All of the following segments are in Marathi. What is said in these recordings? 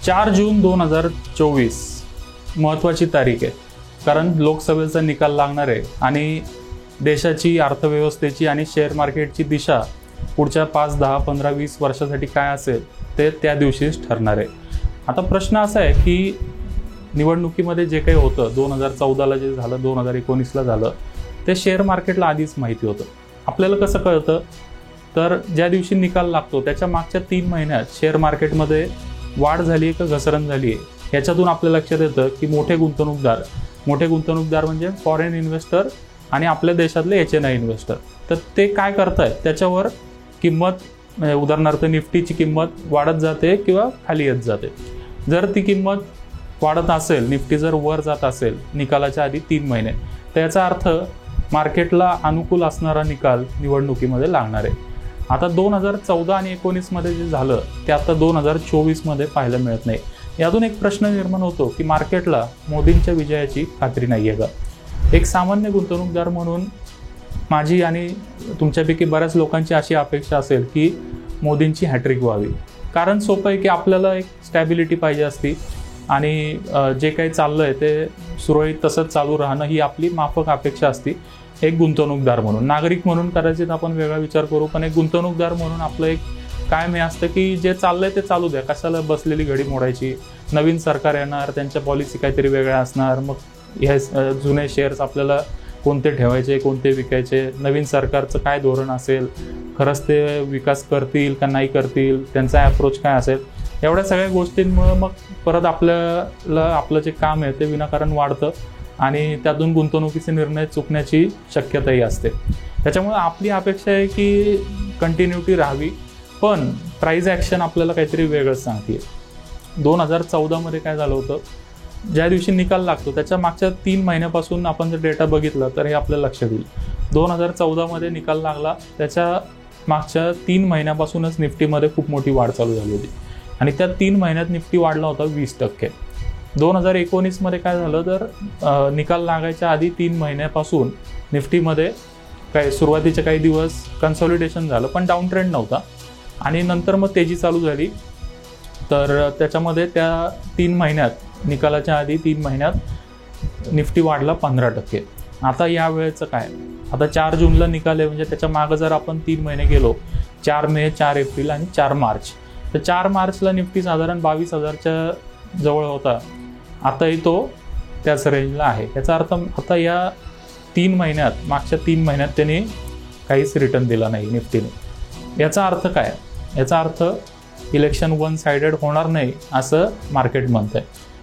4 जून 2024 महत्त्वाची तारीख आहे, कारण लोकसभेचा निकाल लागणार आहे आणि देशाची अर्थव्यवस्थेची आणि शेअर मार्केटची दिशा पुढच्या 5, 10, 15, 20 वर्षासाठी काय असेल ते त्या दिवशीच ठरणार आहे. आता प्रश्न असा आहे की निवडणुकीमध्ये जे काही होतं 2014ला जे झालं, 2019ला झालं, ते शेअर मार्केटला आधीच माहिती होतं. आपल्याला कसं कळतं तर ज्या दिवशी निकाल लागतो त्याच्या मागच्या 3 महिन्यात शेअर मार्केटमध्ये वाढ झाली आहे का घसरण झाली आहे याच्यातून आपल्या लक्षात येतं की मोठे गुंतवणूकदार म्हणजे फॉरेन इन्व्हेस्टर आणि आपल्या देशातले HNI इन्व्हेस्टर, तर ते काय करतायत त्याच्यावर किंमत, म्हणजे उदाहरणार्थ निफ्टीची किंमत वाढत जाते किंवा खाली येत जाते. जर ती किंमत वाढत असेल, निफ्टी जर वर जात असेल निकालाच्या आधी 3 महिने, तर याचा अर्थ मार्केटला अनुकूल असणारा निकाल निवडणुकीमध्ये लागणार आहे. आता 2014 आणि 19मध्ये जे झालं ते आता 2024मध्ये पाहायला मिळत नाही. यातून एक प्रश्न निर्माण होतो की मार्केटला मोदींच्या विजयाची खात्री नाही आहे का? एक सामान्य गुंतवणूकदार म्हणून माझी आणि तुमच्यापैकी बऱ्याच लोकांची अशी अपेक्षा असेल की मोदींची हॅट्रिक व्हावी. कारण सोपं आहे की आपल्याला एक स्टॅबिलिटी पाहिजे असती आणि जे काही चाललं आहे ते सुरळीत तसंच चालू राहणं ही आपली माफक अपेक्षा असती. एक गुंतवणूकदार म्हणून, नागरिक म्हणून कदाचित आपण वेगळा विचार करू, पण एक गुंतवणूकदार म्हणून आपलं एक कायम हे असतं की जे चाललंय ते चालू द्या, कशाला बसलेली घडी मोडायची. नवीन सरकार येणार, त्यांच्या पॉलिसी काहीतरी वेगळ्या असणार, मग हे जुने शेअर्स आपल्याला कोणते ठेवायचे, कोणते विकायचे, नवीन सरकारचं काय धोरण असेल, खरंच ते विकास करतील का नाही करतील, त्यांचा अप्रोच काय असेल, एवढ्या सगळ्या गोष्टींमुळं मग परत आपल्याला आपलं जे काम आहे ते विनाकारण वाढतं आणि त्यातून गुंतवणुकीचे निर्णय चुकण्याची शक्यताही असते. त्याच्यामुळे आपली अपेक्षा आहे की कंटिन्युटी राहावी, पण प्राईज ॲक्शन आपल्याला काहीतरी वेगळंच सांगते. 2014मध्ये काय झालं होतं, ज्या दिवशी निकाल लागतो त्याच्या मागच्या 3 महिन्यापासून आपण जर डेटा बघितला तर हे आपल्याला लक्षात येईल. 2014मध्ये निकाल लागला, त्याच्या मागच्या 3 महिन्यापासूनच निफ्टीमध्ये खूप मोठी वाढ चालू झाली होती आणि त्या 3 महिन्यात निफ्टी वाढला होता 20%. 2019मध्ये काय झालं तर निकाल लागायच्या आधी 3 महिन्यापासून निफ्टीमध्ये सुरुवातीचे काही दिवस कन्सॉलिडेशन झालं, पण डाऊन ट्रेंड नव्हता आणि नंतर मग तेजी चालू झाली. तर त्याच्यामध्ये त्या 3 महिन्यात, निकालाच्या आधी 3 महिन्यात निफ्टी वाढला 15%. आता या वेळेचं काय, आता 4 जूनला निकाल आहे, म्हणजे त्याच्या मागं जर आपण 3 महिने गेलो, 4 मे, 4 एप्रिल आणि 4 मार्च, तर 4 मार्चला निफ्टी साधारण 22,000च्या जवळ होता. आताही तो त्याच रेंजला आहे. याचा अर्थ आता या 3 महिन्यात, मागच्या 3 महिन्यात त्यांनी काहीच रिटर्न दिला नाही निफ्टीने. याचा अर्थ काय? याचा अर्थ इलेक्शन वन साइडेड होणार नाही असं मार्केट म्हणतंय.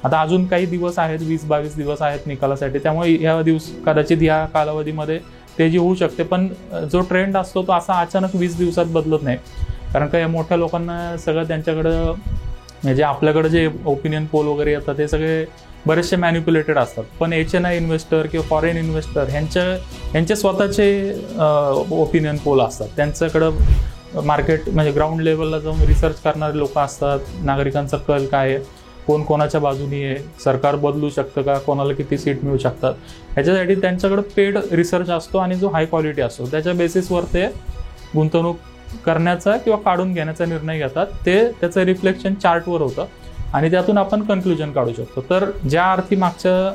आता अजून काही दिवस आहेत, 20-22 दिवस आहेत निकालासाठी, त्यामुळे या कदाचित या कालावधीमध्ये तेजी होऊ शकते, पण जो ट्रेंड असतो तो असा अचानक 20 दिवसात बदलत नाही. कारण का या मोठ्या लोकांना सगळं त्यांच्याकडं, म्हणजे आपल्याकडे जे ओपिनियन पोल वगैरे येतात ते सगळे बरेचसे मॅन्युप्युलेटेड असतात, पण HNI इन्व्हेस्टर किंवा फॉरेन इन्व्हेस्टर यांचे स्वतःचे ओपिनियन पोल असतात. त्यांच्याकडं मार्केट म्हणजे ग्राउंड लेवलला जाऊन रिसर्च करणारे लोक असतात, नागरिकांचा कल काय आहे, कोण कोणाच्या बाजूनी आहे, सरकार बदलू शकतं का, कोणाला किती सीट मिळू शकतात, ह्याच्यासाठी त्यांच्याकडे पेड रिसर्च असतो आणि जो हाय क्वालिटी असतो त्याच्या बेसिसवर ते गुंतवणूक करण्याचा किंवा काढून घेण्याचा निर्णय घेतात. ते त्याचं रिफ्लेक्शन चार्टवर होतं आणि त्यातून आपण कन्क्लुजन काढू शकतो. तर ज्या अर्थी मागच्या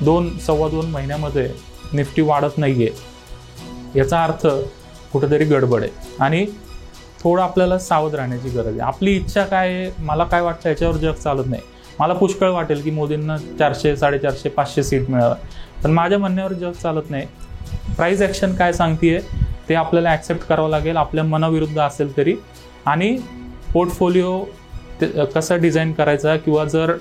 2-2.25 महिन्यामध्ये निफ्टी वाढत नाही आहे, याचा अर्थ कुठेतरी गडबड आहे आणि थोडं आपल्याला सावध राहण्याची गरज आहे. आपली इच्छा काय आहे, मला काय वाटतं याच्यावर जग चालत नाही. मला पुष्कळ वाटेल की मोदींना 400, 450, 500 सीट मिळावं, पण माझ्या म्हणण्यावर जग चालत नाही. प्राईज ॲक्शन काय सांगते ते आपल्याला ॲक्सेप्ट करावं लागेल, आपल्या मनाविरुद्ध असेल तरी. आणि पोर्टफोलिओ कसं डिझाईन करायचा, किंवा जर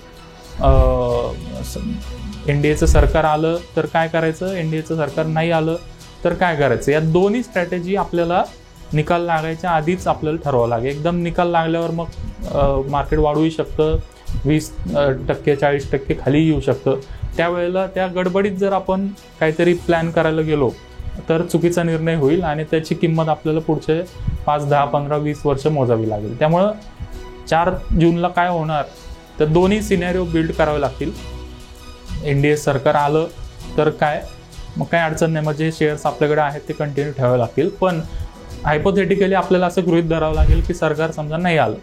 NDAचं सरकार आलं तर काय करायचं, NDAचं सरकार नाही आलं तर काय करायचं, या दोन्ही स्ट्रॅटेजी आपल्याला निकाल लागायच्या आधीच आपल्याला ठरवावं लागेल. एकदम निकाल लागल्यावर मग मार्केट वाढूही शकतं, 20%, 40% खाली येऊ शकतं. त्यावेळेला त्या गडबडीत जर आपण काहीतरी प्लॅन करायला गेलो तर चुकीचा निर्णय होईल आणि त्याची किंमत आपल्याला पुढचे 5, 10, 15, 20 वर्ष मोजावी लागेल. त्यामुळं 4 जूनला काय होणार, तर दोन्ही सिनेरिओ बिल्ड करावे लागतील. NDA सरकार आलं तर काय, मग काय अडचण नाही, मग जे शेअर्स आपल्याकडे आहेत ते कंटिन्यू ठेवावे लागतील. पण हायपोथेटिकली आपल्याला असं गृहीत धरावं लागेल की सरकार समजा नाही आलं,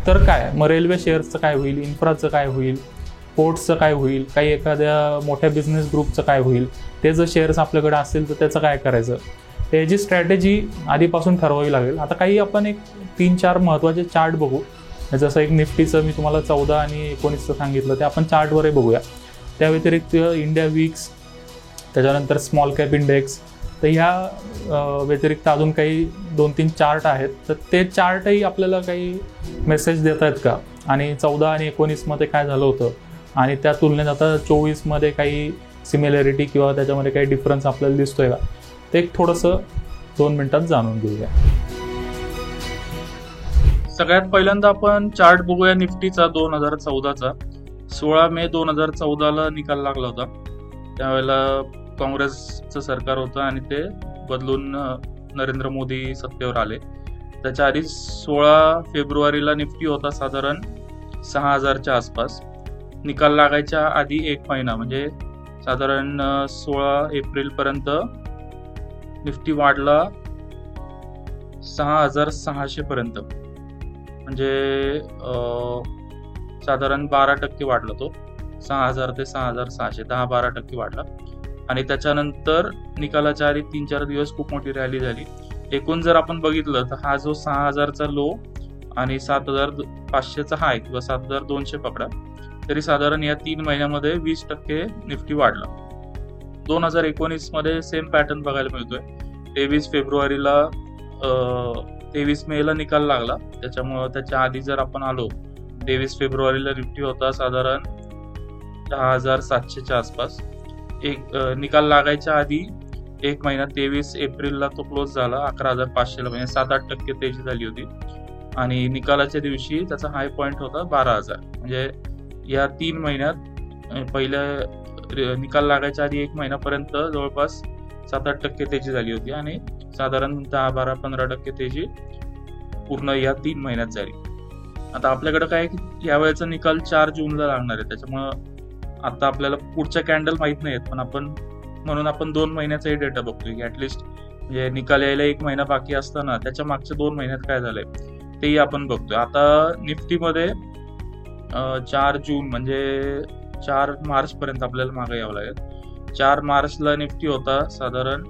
तर काय मग रेल्वे शेअर्सचं काय होईल, इन्फ्राचं काय होईल, पोर्ट्सचं काय होईल, काही एखाद्या मोठ्या बिझनेस ग्रुपचं काय होईल, ते जर शेअर्स आपल्याकडे असेल तर त्याचं काय करायचं, त्याची स्ट्रॅटेजी आधीपासून ठरवावी लागेल. आता काही आपण एक 3-4 महत्त्वाचे चार्ट बघू. जसं एक निफ्टीचं मी तुम्हाला 14 आणि 19चं सांगितलं, ते आपण चार्टवरही बघूया. त्या व्यतिरिक्त इंडिया विक्स, त्याच्यानंतर स्मॉल कॅप इंडेक्स, तर ह्या व्यतिरिक्त अजून काही 2-3 चार्ट आहेत. तर ते चार्टही आपल्याला काही मेसेज देत आहेत का, आणि 14 आणि 19मध्ये काय झालं होतं, आणि त्या तुलनेत आता 24मध्ये काही सिमिलॅरिटी किंवा त्याच्यामध्ये काही डिफरन्स आपल्याला दिसतोय का, ते एक थोडंसं 2 मिनिटात जाणून घेऊया. सगळ्यात पहिल्यांदा आपण चार्ट बघूया निफ्टीचा 2014चा. 16 मे 2014ला निकाल लागला होता. त्यावेळेला काँग्रेसचं सरकार होतं आणि ते बदलून नरेंद्र मोदी सत्तेवर आले. त्याच्या आधी 16 फेब्रुवारीला निफ्टी होता साधारण 6000च्या आसपास. निकाल लागायच्या आधी 1 महिना म्हणजे साधारण 16 एप्रिलपर्यंत निफ्टी वाढला 6600 पर्यंत, म्हणजे साधारण 12% वाढला तो. 6000 ते 6600, 10-12% वाढला. आणि त्याच्यानंतर निकालाच्या आधी 3-4 दिवस खूप मोठी रॅली झाली. एकूण जर आपण बघितलं तर हा जो 6000चा लो आणि 7500चा हाय किंवा 7200 पकडा, तरी साधारण या 3 महिन्यामध्ये 20% निफ्टी वाढला. 2019 सेम पॅटर्न बघायला मिळतोय. 23 फेब्रुवारीला 23 मेला निकाल लागला. त्याच्यामुळं त्याच्या आधी जर आपण आलो, 23 फेब्रुवारीला निफ्टी होता साधारण 10,700च्या आसपास. निकाल लागायच्या आधी 1 महिना 23 एप्रिलला तो क्लोज झाला 11,500ला, म्हणजे 7-8% तेजी झाली होती. आणि निकालाच्या दिवशी त्याचा हाय पॉइंट होता 12,000. म्हणजे या 3 महिन्यात पहिल्या निकाल लागायच्या आधी 1 महिन्यापर्यंत जवळपास 7-8% तेजी झाली होती आणि साधारण 10-12-15% तेजी पूर्ण या 3 महिन्यात झाली. आता आपल्याकडे काय की यावेळेचा निकाल 4 जूनला लागणार आहे. त्याच्यामुळं आता आपल्याला पुढच्या कॅन्डल माहित नाहीत, पण म्हणून आपण 2 महिन्याचाही डेटा बघतोय की ऍटलिस्ट म्हणजे निकाल यायला 1 महिना बाकी असताना त्याच्या मागच्या 2 महिन्यात काय झालंय तेही आपण बघतोय. आता निफ्टीमध्ये 4 जून म्हणजे 4 मार्च पर्यंत आपल्याला मागे यावं लागेल. 4 मार्चला निफ्टी होता साधारण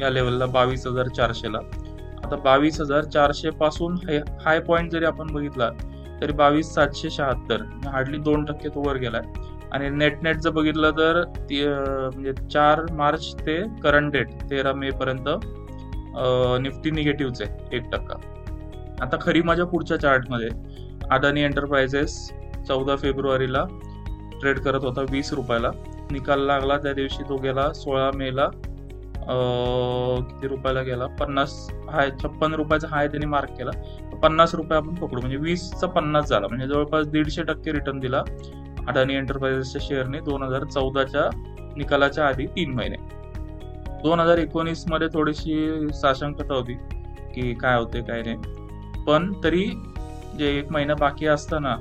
या लेवलला 22,400ला. आता 22,400 पासून हाय पॉइंट जरी आपण बघितला तरी 22,776, हार्डली 2% तो वर गेलाय. आणि नेट जर बघितलं तर म्हणजे 4 मार्च ते करंट डेट 13 मे पर्यंत निफ्टी निगेटिव्हच आहे 1%. आता खरी माझ्या पुढच्या चार्टमध्ये अदानी एंटरप्राइजेस 14 फेब्रुवारीला ट्रेड करत होता 20 रुपयाला. निकाल लागला त्या दिवशी तो गेला 16 मेला किती रुपयाला गेला, 56 रुपयाचा हाय त्यांनी मार्क केला. 50 रुपये आपण पकडू, म्हणजे 20चा 50 झाला, म्हणजे जवळपास 150% रिटर्न दिला अदानी एंटरप्राइजेसच्या शेअरने 2014च्या निकालाच्या आधी 3 महिने. 2019 थोडीशी साशंकता होती की काय होते काय नाही, पण तरी जे 1 महिना बाकी असताना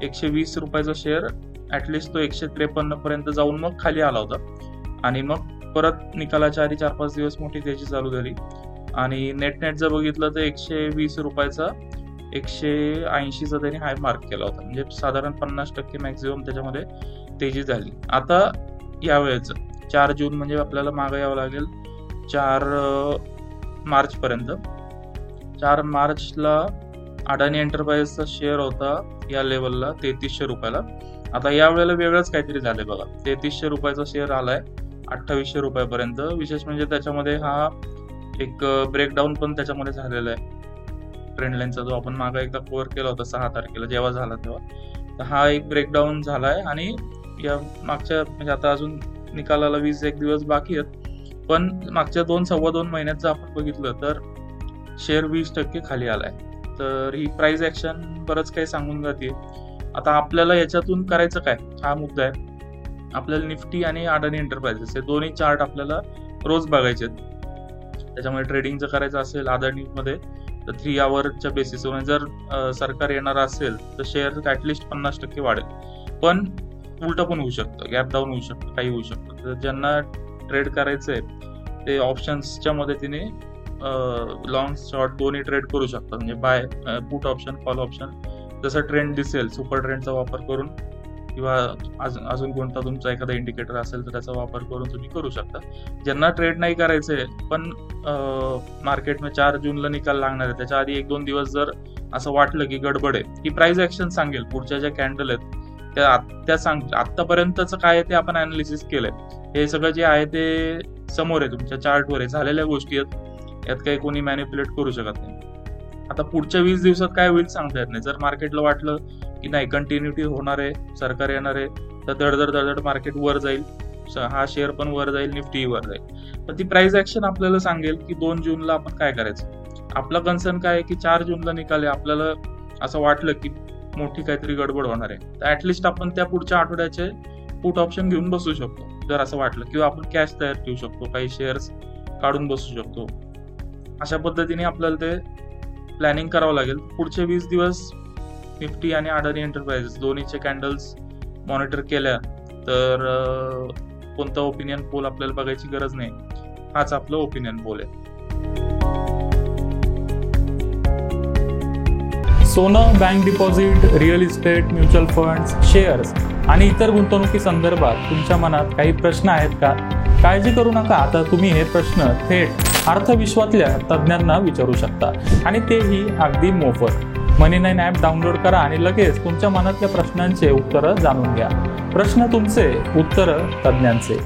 120 रुपयाचा शेअर ऍटलिस्ट तो 153 पर्यंत जाऊन मग खाली आला होता. आणि मग परत निकालाच्या आधी 4-5 दिवस मोठी तेजी चालू झाली. आणि नेट जर बघितलं तर 120 रुपयाचा 180चा त्यांनी हाय मार्क केला होता, म्हणजे साधारण 50% मॅक्झिमम त्याच्यामध्ये तेजी झाली. आता यावेळेचं 4 जून म्हणजे आपल्याला मागे यावं लागेल 4 मार्च पर्यंत. 4 मार्चला अदानी एंटरप्राइजचा शेअर होता या लेवलला 3300 रुपयाला. आता यावेळेला वेगळंच काहीतरी झालंय बघा. 3300 रुपयाचा शेअर आलाय 2800 रुपयापर्यंत. विशेष म्हणजे त्याच्यामध्ये हा एक ब्रेकडाऊन पण त्याच्यामध्ये झालेला आहे ट्रेंड लाईनचा, जो आपण मागे एकदा कव्हर केला होता 6 तारखेला जेव्हा झाला तेव्हा. तर हा एक ब्रेकडाऊन झालाय. आणि या मागच्या म्हणजे आता अजून निकालाला 21 दिवस बाकी आहेत, पण मागच्या 2-2.25 महिन्यात जर आपण बघितलं तर शेअर 20% खाली आलाय. तर ही प्राइस ऍक्शन बरंच काही सांगून जाते. आता आपल्याला याच्यातून करायचं काय हा मुद्दा आहे. आपल्याला निफ्टी आणि अदानी एंटरप्राइजेस हे दोन्ही चार्ट आपल्याला रोज बघायचे आहेत. त्याच्यामुळे ट्रेडिंग जर करायचं असेल अदानीमध्ये तर 3 आवरच्या बेसिसवर जर सरकार येणार असेल तर शेअर ऍटलिस्ट 50% वाढेल. पण उलट पण होऊ शकतं, गॅप डाऊन होऊ शकतं, काही होऊ शकतं. तर ज्यांना ट्रेड करायचंय ते ऑप्शन्सच्या मदतीने लॉंग शॉर्ट दोन्ही ट्रेड करू शकतात. म्हणजे buy put option call option जसं ट्रेंड दिसेल सुपर ट्रेंडचा वापर करून किंवा अजून कोणता तुमचा एखादा इंडिकेटर असेल तर त्याचा वापर करून तुम्ही करू शकता. ज्यांना ट्रेड नाही करायचंय पण मार्केट में 4 जूनला निकाल लागणार आहे, त्याच्या आधी 1-2 दिवस जर असं वाटलं की गडबड आहे, की प्राइस ऍक्शन सांगेल पुढच्या ज्या कॅन्डल आहेत त्या आतापर्यंतचं काय आहे ते आपण अनालिसिस केलंय. हे सगळं जे आहे ते समोर आहे, तुमच्या चार्टवर आहे, झालेल्या गोष्टी आहेत, यात काही कोणी मॅनिप्युलेट करू शकत नाही. आता पुढच्या 20 दिवसात काय होईल सांगता येत नाही. जर मार्केटला वाटलं की नाही कंटिन्युटी होणार आहे, सरकार येणार आहे, तर दडदड मार्केट वर जाईल, हा शेअर पण वर जाईल, निफ्टी वर जाईल. पण ती प्राइस ऍक्शन आपल्याला सांगेल की 2 जूनला आपण काय करायचं. आपला कन्सर्न काय आहे की 4 जूनला निकाल आहे, आपल्याला असं वाटलं की मोठी काहीतरी गडबड होणार आहे, तर ऍटलिस्ट आपण त्या पुढच्या आठवड्याचे पुट ऑप्शन घेऊन बसू शकतो जर असं वाटलं, किंवा आपण कॅश तयार ठेवू शकतो, काही शेअर्स काढून बसू शकतो. अशा पद्धतीने आपल्याला ते प्लॅनिंग करावं लागेल. पुढचे 20 दिवस निफ्टी आणि अडानी एंटरप्राइजेस दोन्हीचे कॅन्डल्स मॉनिटर केल्या तर कोणता ओपिनियन पोल आपल्याला बघायची गरज नाही, हाच आपला ओपिनियन पोल आहे. सोनं, bank deposit, real estate, mutual funds, shares आणि इतर गुंतवणुकी संदर्भात तुमच्या मनात काही प्रश्न आहेत का? काळजी करू नका, आता तुम्ही हे प्रश्न थेट अर्थविश्वातल्या तज्ज्ञांना विचारू शकता आणि तेही अगदी मोफत. मनी9 ॲप डाउनलोड करा आणि लगेच तुमच्या मनातल्या प्रश्नांचे उत्तरं जाणून घ्या. प्रश्न तुमचे, उत्तरं तज्ज्ञांचे.